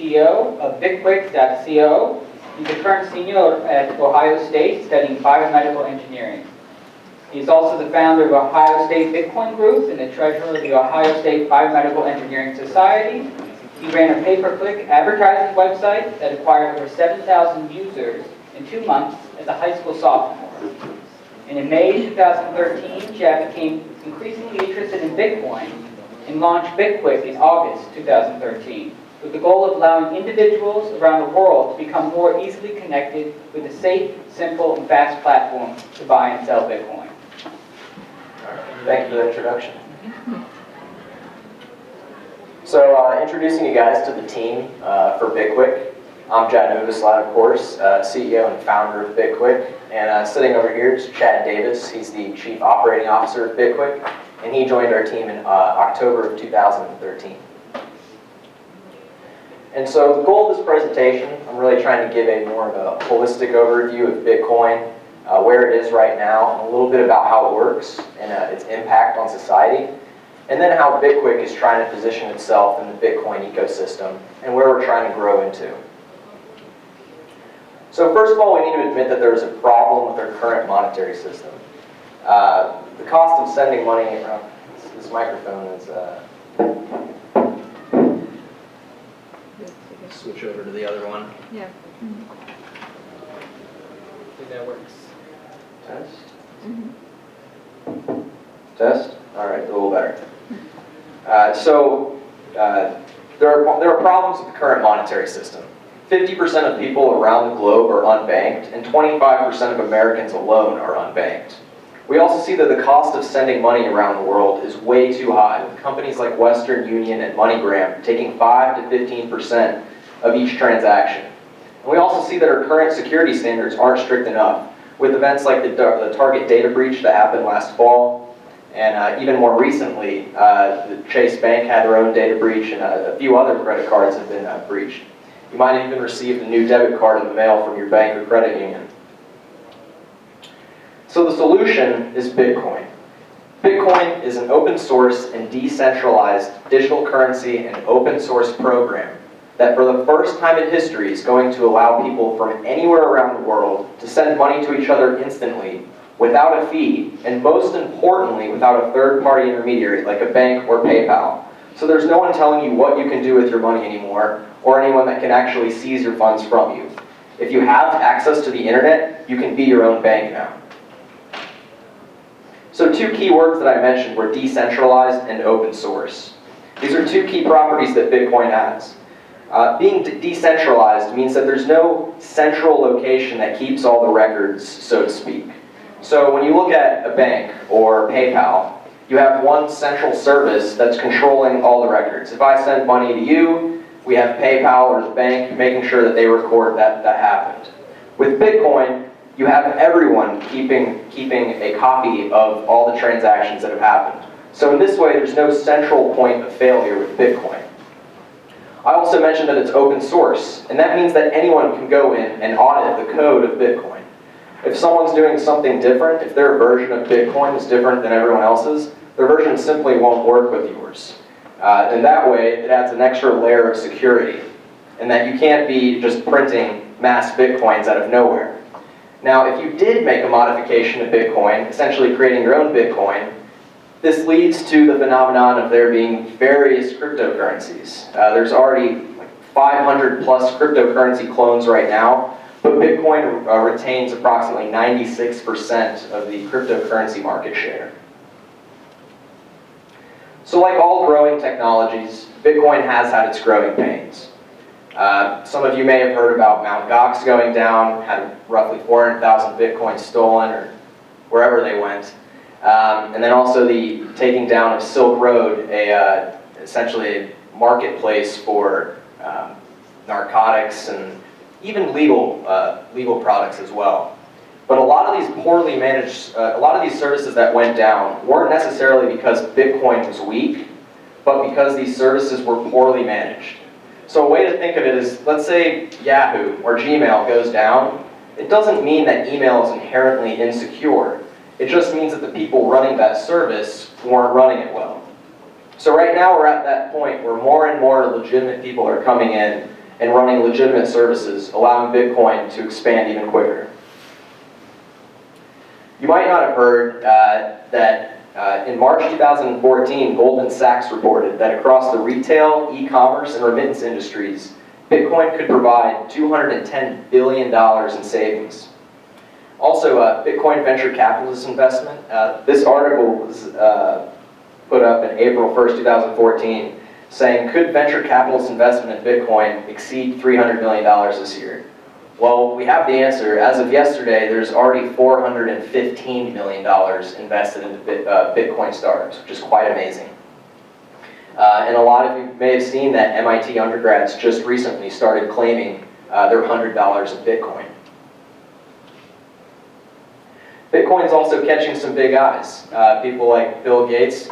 CEO of BitQuick.co. He's a current senior at Ohio State studying biomedical engineering. He's also the founder of Ohio State Bitcoin Group and the treasurer of the Ohio State Biomedical Engineering Society. He ran a pay-per-click advertising website that acquired over 7,000 users in 2 months as a high school sophomore. And in May 2013, Jad became increasingly interested in Bitcoin and launched BitQuick in August 2013, with the goal of allowing individuals around the world to become more easily connected with a safe, simple, and fast platform to buy and sell Bitcoin. Thank you for the introduction. So, introducing you guys to the team for BitQuick. I'm Jad Mubaslat, of course, CEO and founder of BitQuick. And sitting over here is Chad Davis. He's the Chief Operating Officer of BitQuick. And he joined our team in October of 2013. And so the goal of this presentation, I'm really trying to give a more of a holistic overview of Bitcoin, where it is right now, and a little bit about how it works and its impact on society, and then how BitQuick is trying to position itself in the Bitcoin ecosystem and where we're trying to grow into. So first of all, we need to admit that there's a problem with our current monetary system. The cost of sending money around, this microphone is... Switch over to the other one. Yeah. I think that works. Test? Mm-hmm. Test? All right, a little better. There are problems with the current monetary system. 50% of people around the globe are unbanked, and 25% of Americans alone are unbanked. We also see that the cost of sending money around the world is way too high, with companies like Western Union and MoneyGram taking 5 to 15% of each transaction. And we also see that our current security standards aren't strict enough, with events like the Target data breach that happened last fall, and even more recently, the Chase Bank had their own data breach, and a few other credit cards have been breached. You might have even received a new debit card in the mail from your bank or credit union. So the solution is Bitcoin. Bitcoin is an open source and decentralized digital currency and open source program that for the first time in history is going to allow people from anywhere around the world to send money to each other instantly without a fee, and most importantly, without a third-party intermediary like a bank or PayPal. So there's no one telling you what you can do with your money anymore, or anyone that can actually seize your funds from you. If you have access to the internet, you can be your own bank now. So 2 key words that I mentioned were decentralized and open source. These are 2 key properties that Bitcoin has. Being decentralized means that there's no central location that keeps all the records, so to speak. So when you look at a bank or PayPal, you have one central service that's controlling all the records. If I send money to you, we have PayPal or the bank making sure that they record that happened. With Bitcoin, you have everyone keeping a copy of all the transactions that have happened. So in this way, there's no central point of failure with Bitcoin. I also mentioned that it's open source, and that means that anyone can go in and audit the code of Bitcoin. If someone's doing something different, if their version of Bitcoin is different than everyone else's, their version simply won't work with yours. And that way, it adds an extra layer of security, and that you can't be just printing mass Bitcoins out of nowhere. Now, if you did make a modification to Bitcoin, essentially creating your own Bitcoin, this leads to the phenomenon of there being various cryptocurrencies. There's already like 500 plus cryptocurrency clones right now, but Bitcoin retains approximately 96% of the cryptocurrency market share. So like all growing technologies, Bitcoin has had its growing pains. Some of you may have heard about Mt. Gox going down, had roughly 400,000 Bitcoins stolen, or wherever they went. And then also the taking down of Silk Road, essentially a marketplace for narcotics and even legal products as well. But a lot of these poorly managed, a lot of these services that went down weren't necessarily because Bitcoin was weak, but because these services were poorly managed. So a way to think of it is, let's say Yahoo or Gmail goes down, it doesn't mean that email is inherently insecure. It just means that the people running that service weren't running it well. So right now we're at that point where more and more legitimate people are coming in and running legitimate services, allowing Bitcoin to expand even quicker. You might not have heard that in March 2014, Goldman Sachs reported that across the retail, e-commerce, and remittance industries, Bitcoin could provide $210 billion in savings. Also, Bitcoin venture capitalist investment. This article was put up in April 1st, 2014, saying, could venture capitalist investment in Bitcoin exceed $300 million this year? Well, we have the answer. As of yesterday, there's already $415 million invested into Bitcoin startups, which is quite amazing. And a lot of you may have seen that MIT undergrads just recently started claiming their $100 of Bitcoin. Bitcoin's also catching some big eyes. People like Bill Gates.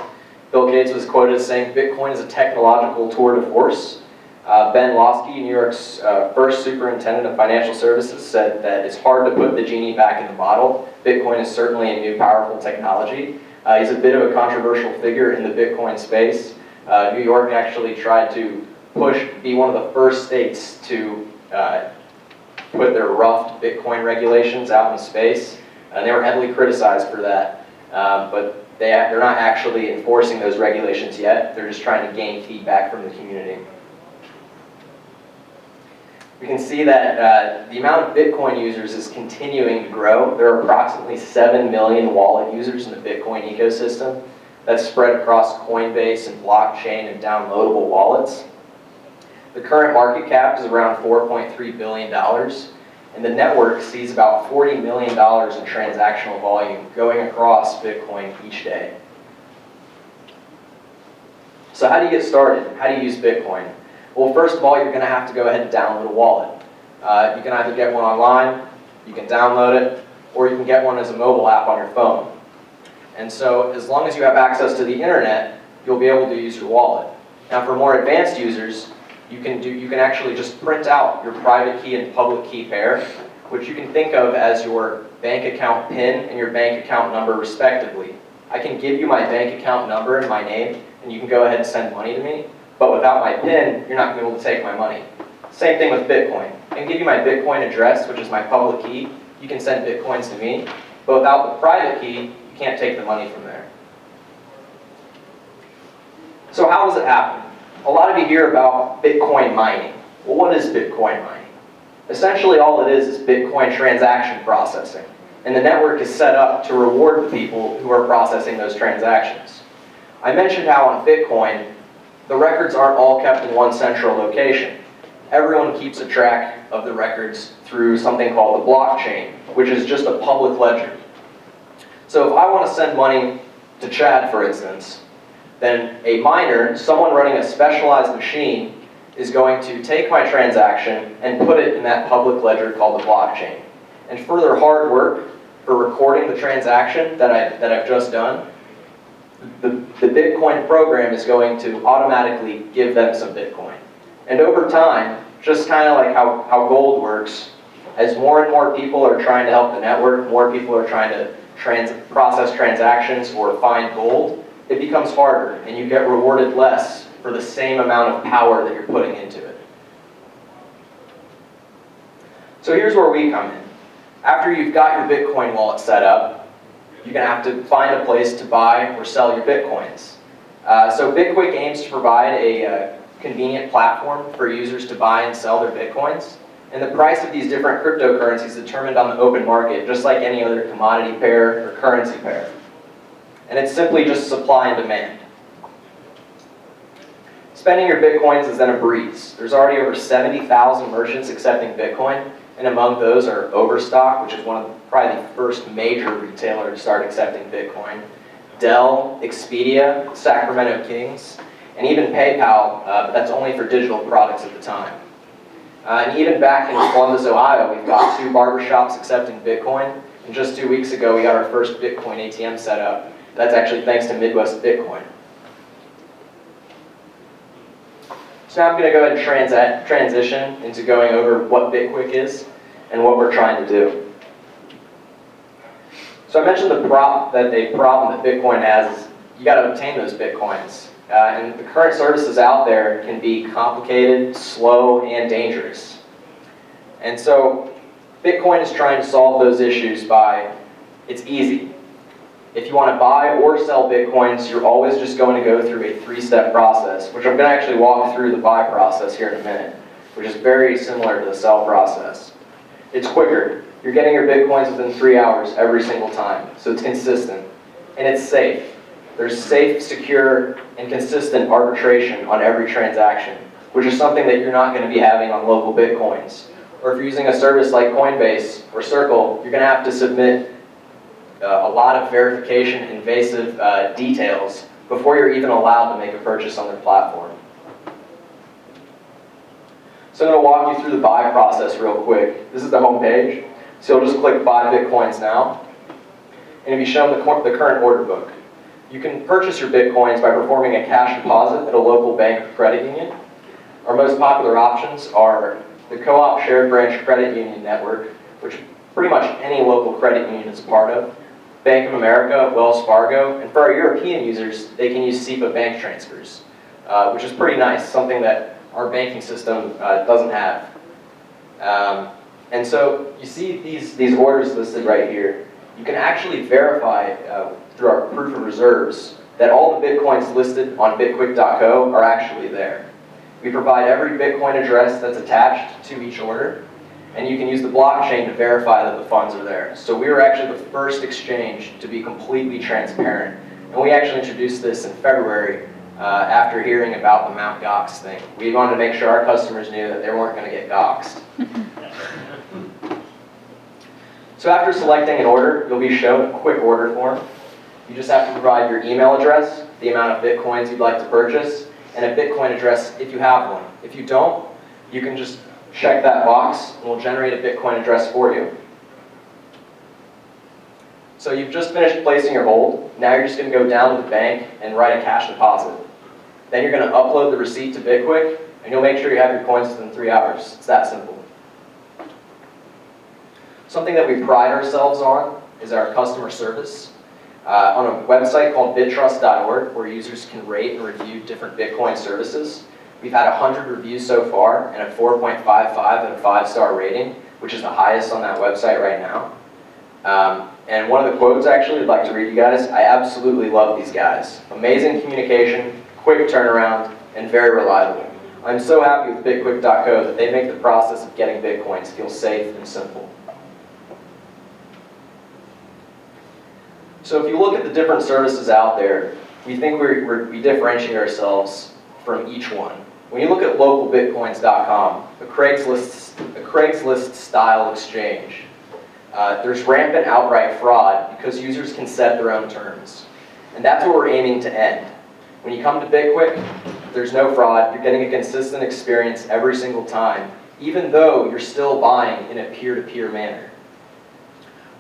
Bill Gates was quoted as saying, Bitcoin is a technological tour de force. Ben Losky, New York's first superintendent of financial services, said that it's hard to put the genie back in the bottle. Bitcoin is certainly a new powerful technology. He's a bit of a controversial figure in the Bitcoin space. New York actually tried to be one of the first states to put their rough Bitcoin regulations out in space. And they were heavily criticized for that. But they're not actually enforcing those regulations yet. They're just trying to gain feedback from the community. We can see that the amount of Bitcoin users is continuing to grow. There are approximately 7 million wallet users in the Bitcoin ecosystem. That's spread across Coinbase and blockchain and downloadable wallets. The current market cap is around $4.3 billion, and the network sees about $40 million in transactional volume going across Bitcoin each day. So how do you get started? How do you use Bitcoin? Well, first of all, you're going to have to go ahead and download a wallet. You can either get one online, you can download it, or you can get one as a mobile app on your phone. And so as long as you have access to the internet, you'll be able to use your wallet. Now for more advanced users, you can actually just print out your private key and public key pair, which you can think of as your bank account PIN and your bank account number respectively. I can give you my bank account number and my name, and you can go ahead and send money to me, but without my PIN, you're not going to be able to take my money. Same thing with Bitcoin. I can give you my Bitcoin address, which is my public key. You can send Bitcoins to me, but without the private key, you can't take the money from there. So how does it happen? A lot of you hear about Bitcoin mining. Well, what is Bitcoin mining? Essentially all it is Bitcoin transaction processing. And the network is set up to reward the people who are processing those transactions. I mentioned how on Bitcoin, the records aren't all kept in one central location. Everyone keeps a track of the records through something called the blockchain, which is just a public ledger. So if I want to send money to Chad, for instance, then a miner, someone running a specialized machine, is going to take my transaction and put it in that public ledger called the blockchain. And further hard work for recording the transaction that I've just done, the Bitcoin program is going to automatically give them some Bitcoin. And over time, just kind of like how gold works, as more and more people are trying to help the network, more people are trying to process transactions or find gold, it becomes harder and you get rewarded less for the same amount of power that you're putting into it. So here's where we come in. After you've got your Bitcoin wallet set up, you're going to have to find a place to buy or sell your Bitcoins. So BitQuick aims to provide a convenient platform for users to buy and sell their Bitcoins. And the price of these different cryptocurrencies is determined on the open market, just like any other commodity pair or currency pair. And it's simply just supply and demand. Spending your Bitcoins is then a breeze. There's already over 70,000 merchants accepting Bitcoin, and among those are Overstock, which is probably the first major retailer to start accepting Bitcoin, Dell, Expedia, Sacramento Kings, and even PayPal, but that's only for digital products at the time. And even back in Columbus, Ohio, we've got 2 barbershops accepting Bitcoin, and just 2 weeks ago we got our first Bitcoin ATM set up. That's actually thanks to Midwest Bitcoin. So now I'm going to go ahead and transition into going over what BitQuick is and what we're trying to do. So I mentioned the problem that Bitcoin has is you got to obtain those Bitcoins. And the current services out there can be complicated, slow, and dangerous. And so Bitcoin is trying to solve those issues by, it's easy. If you want to buy or sell Bitcoins, you're always just going to go through a 3-step process, which I'm going to actually walk through the buy process here in a minute, which is very similar to the sell process. It's quicker. You're getting your Bitcoins within 3 hours every single time, so it's consistent. And it's safe. There's safe, secure, and consistent arbitration on every transaction, which is something that you're not going to be having on local Bitcoins. Or if you're using a service like Coinbase or Circle, you're going to have to submit a lot of verification, invasive details before you're even allowed to make a purchase on their platform. So I'm going to walk you through the buy process real quick. This is the home page. So you'll just click Buy Bitcoins Now, and you'll be shown the current order book. You can purchase your Bitcoins by performing a cash deposit at a local bank or credit union. Our most popular options are the Co-op Shared Branch Credit Union Network, which pretty much any local credit union is a part of, Bank of America, Wells Fargo, and for our European users, they can use SEPA bank transfers, which is pretty nice, something that our banking system doesn't have. And so you see these orders listed right here. You can actually verify through our proof of reserves that all the Bitcoins listed on bitquick.co are actually there. We provide every Bitcoin address that's attached to each order, and you can use the blockchain to verify that the funds are there. So we were actually the first exchange to be completely transparent, and we actually introduced this in February after hearing about the Mt. Gox thing. We wanted to make sure our customers knew that they weren't going to get doxxed. So after selecting an order, you'll be shown a quick order form. You just have to provide your email address, the amount of Bitcoins you'd like to purchase, and a Bitcoin address if you have one. If you don't, you can just check that box and we'll generate a Bitcoin address for you. So you've just finished placing your hold. Now you're just going to go down to the bank and write a cash deposit. Then you're going to upload the receipt to Bitquick, and you'll make sure you have your coins within 3 hours. It's that simple. Something that we pride ourselves on is our customer service. On a website called bittrust.org, where users can rate and review different Bitcoin services, we've had 100 reviews so far and a 4.55 and a 5-star rating, which is the highest on that website right now. And one of the quotes actually I'd like to read you guys, I absolutely love these guys. Amazing communication, quick turnaround, and very reliable. I'm so happy with bitquick.co that they make the process of getting Bitcoins feel safe and simple. So if you look at the different services out there, we think we differentiate ourselves from each one. When you look at localbitcoins.com, a Craigslist style exchange, there's rampant outright fraud because users can set their own terms. And that's what we're aiming to end. When you come to Bitquick, there's no fraud. You're getting a consistent experience every single time, even though you're still buying in a peer-to-peer manner.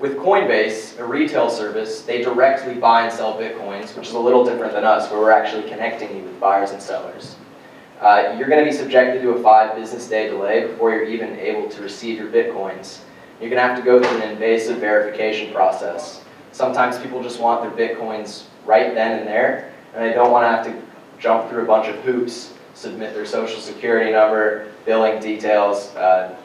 With Coinbase, a retail service, they directly buy and sell Bitcoins, which is a little different than us, where we're actually connecting you with buyers and sellers. You're going to be subjected to a 5 business day delay before you're even able to receive your Bitcoins. You're going to have to go through an invasive verification process. Sometimes people just want their Bitcoins right then and there, and they don't want to have to jump through a bunch of hoops, submit their social security number, billing details, a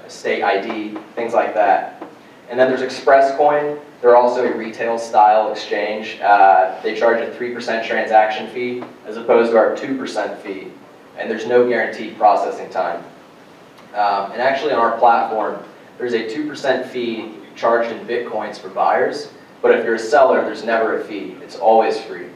state ID, things like that. And then there's ExpressCoin. They're also a retail style exchange. They charge a 3% transaction fee as opposed to our 2% fee. And there's no guaranteed processing time. And actually on our platform, there's a 2% fee charged in Bitcoins for buyers. But if you're a seller, there's never a fee. It's always free.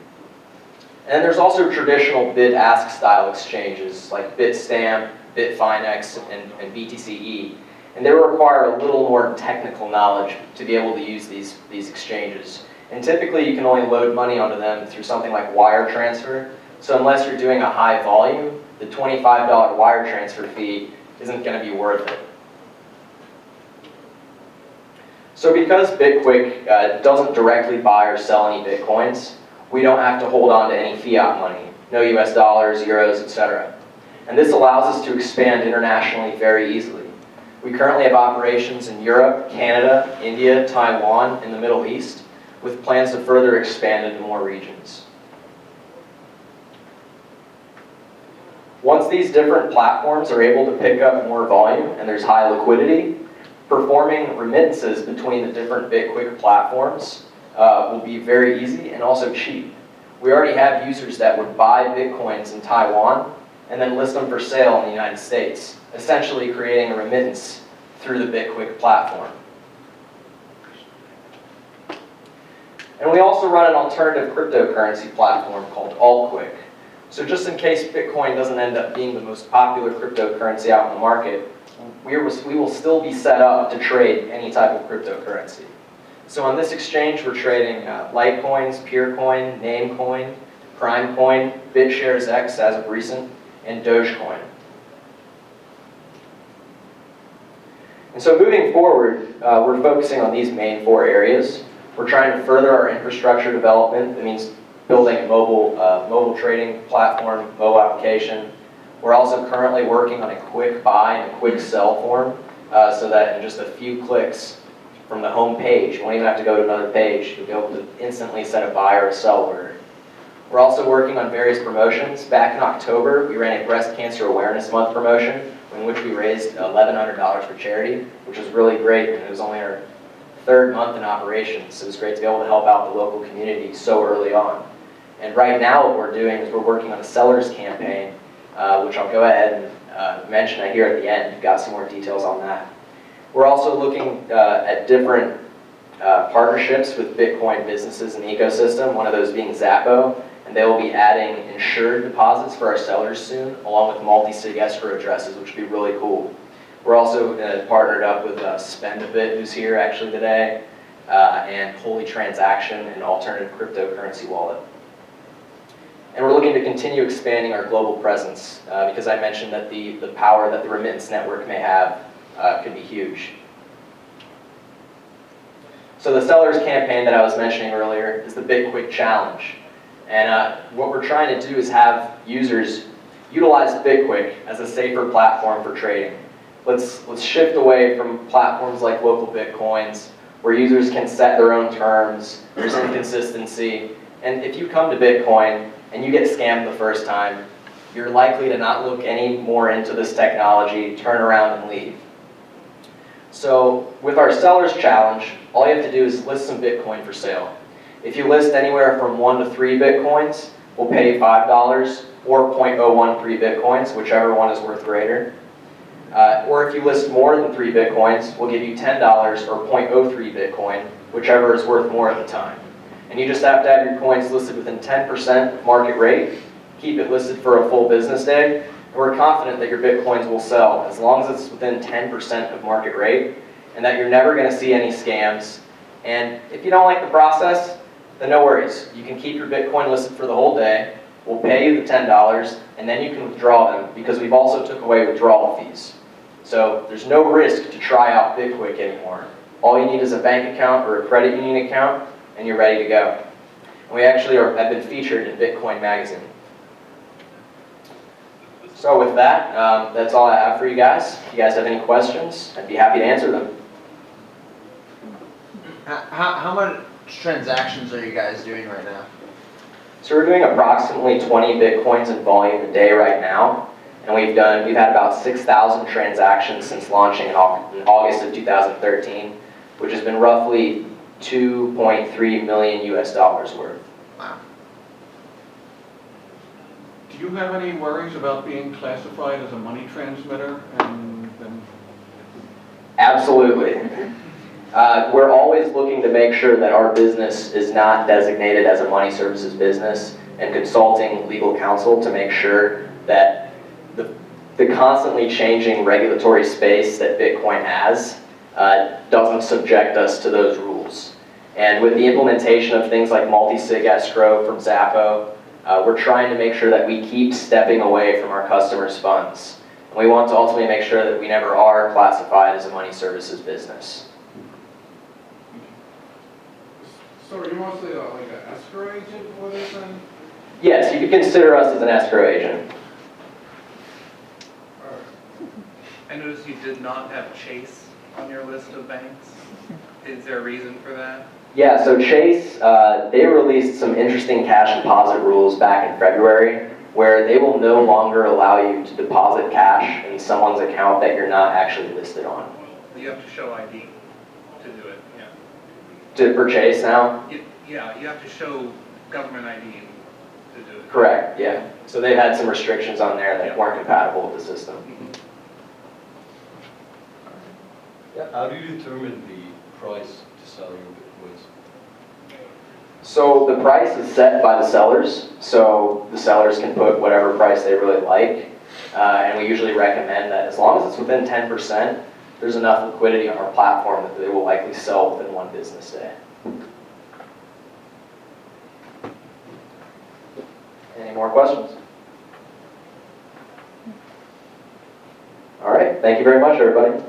And then there's also traditional bid-ask style exchanges like Bitstamp, Bitfinex, and BTCE. And they require a little more technical knowledge to be able to use these exchanges. And typically you can only load money onto them through something like wire transfer. So unless you're doing a high volume, the $25 wire transfer fee isn't going to be worth it. So because Bitquick doesn't directly buy or sell any Bitcoins, we don't have to hold on to any fiat money, no US dollars, euros, etc. And this allows us to expand internationally very easily. We currently have operations in Europe, Canada, India, Taiwan, and the Middle East, with plans to further expand into more regions. Once these different platforms are able to pick up more volume and there's high liquidity, performing remittances between the different BitQuick platforms will be very easy and also cheap. We already have users that would buy Bitcoins in Taiwan and then list them for sale in the United States, essentially creating a remittance through the BitQuick platform. And we also run an alternative cryptocurrency platform called Altquick. So just in case Bitcoin doesn't end up being the most popular cryptocurrency out in the market, we will still be set up to trade any type of cryptocurrency. So on this exchange, we're trading Litecoins, Peercoin, Namecoin, Primecoin, BitShares X as of recent, and Dogecoin. And so moving forward, we're focusing on these main 4 areas. We're trying to further our infrastructure development. That means building a mobile trading platform, mobile application. We're also currently working on a quick buy and a quick sell form so that in just a few clicks from the home page, you won't even have to go to another page, you'll be able to instantly set a buy or a sell order. We're also working on various promotions. Back in October, we ran a Breast Cancer Awareness Month promotion in which we raised $1,100 for charity, which was really great, and it was only our 3rd month in operation, so it was great to be able to help out the local community so early on. And right now what we're doing is we're working on a sellers campaign, which I'll go ahead and mention here at the end. We've got some more details on that. We're also looking at different partnerships with Bitcoin businesses in the ecosystem, one of those being Zappo, and they will be adding insured deposits for our sellers soon, along with multi-sig escrow addresses, which would be really cool. We're also partnered up with Spendabit, who's here actually today, and Holy Transaction, an alternative cryptocurrency wallet. And we're looking to continue expanding our global presence because I mentioned that the power that the remittance network may have could be huge. So the sellers campaign that I was mentioning earlier is the BitQuick Challenge. And what we're trying to do is have users utilize BitQuick as a safer platform for trading. Let's shift away from platforms like Local Bitcoins, where users can set their own terms, there's inconsistency, and if you come to Bitcoin and you get scammed the first time, you're likely to not look any more into this technology, turn around and leave. So with our Sellers Challenge, all you have to do is list some Bitcoin for sale. If you list anywhere from 1 to 3 Bitcoins, we'll pay you $5 or 0.013 Bitcoins, whichever one is worth greater. Or if you list more than 3 Bitcoins, we'll give you $10 or 0.03 Bitcoin, whichever is worth more at the time. And you just have to have your coins listed within 10% of market rate, keep it listed for a full business day, and we're confident that your Bitcoins will sell as long as it's within 10% of market rate, and that you're never going to see any scams. And if you don't like the process, then no worries. You can keep your Bitcoin listed for the whole day, we'll pay you the $10, and then you can withdraw them because we've also took away withdrawal fees. So there's no risk to try out BitQuick anymore. All you need is a bank account or a credit union account, and you're ready to go. And we actually have been featured in Bitcoin Magazine. So with that, that's all I have for you guys. If you guys have any questions, I'd be happy to answer them. How much transactions are you guys doing right now? So we're doing approximately 20 Bitcoins in volume a day right now. And we've had about 6,000 transactions since launching in August of 2013, which has been roughly 2.3 million US dollars worth. Wow. Do you have any worries about being classified as a money transmitter? Absolutely. We're always looking to make sure that our business is not designated as a money services business and consulting legal counsel to make sure that the constantly changing regulatory space that Bitcoin has doesn't subject us to those rules. And with the implementation of things like multi-sig escrow from Zappo, we're trying to make sure that we keep stepping away from our customers' funds. And we want to ultimately make sure that we never are classified as a money services business. So are you mostly like an escrow agent for this then? Yes, you could consider us as an escrow agent. I noticed you did not have Chase on your list of banks. Is there a reason for that? Yeah, so Chase, they released some interesting cash deposit rules back in February. where they will no longer allow you to deposit cash in someone's account that you're not actually listed on. You have to show ID to do it, yeah. For Chase now? Yeah, you have to show government ID to do it. Correct, yeah. So they've had some restrictions on there that weren't compatible with the system. How do you determine the price to sell your Bitcoins? So the price is set by the sellers, so the sellers can put whatever price they really like. And we usually recommend that as long as it's within 10%, there's enough liquidity on our platform that they will likely sell within one business day. Any more questions? All right, thank you very much, everybody.